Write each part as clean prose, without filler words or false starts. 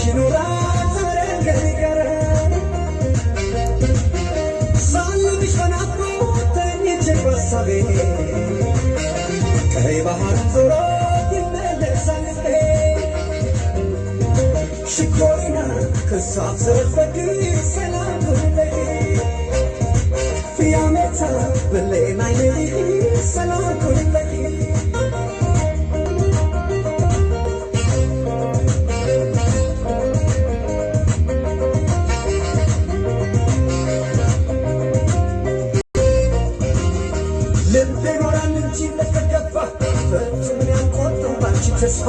ኑራ ተረገረ ሳልብሽ በናፍቆት ተኝቼ በሀሳቤ ቀይ ባህር ዞሮ ይመለሳል ልቤ ሽኮሪና ክሳብ ዘፈግ ሰላም ሁለይ ያመታ በሌና ይለይ ሰላም ሁለይ ልቤ ኖራል እንጂ ለተገባ ፍጹም ያንቆጥም ባንቺ ተስፋ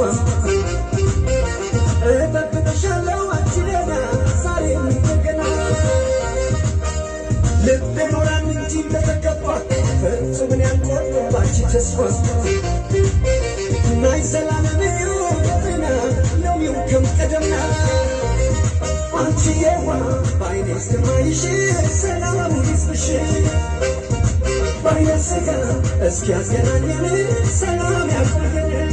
እጠብቅሻለሁ አንቺ ሌላ ዛሬም እንደገና ልቤ ኖራል እንጂ ለተገባ ፍጹም ያንቆጥም ባንቺ ተስፋ ናይ ዘላለም ይሁንና ሎሚው ከም ቀደምና አንቺ የዋ ባይኔ እስከማይሽ ሰላም ይስጥሽ ባይነ ስጋ እስኪ ያገናኘን ሰላም ያቆየን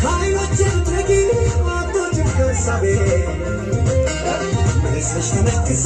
ከዓይኖቼ ብትነጊ አቶች ከሳቤ ምስልሽ ተነክሶ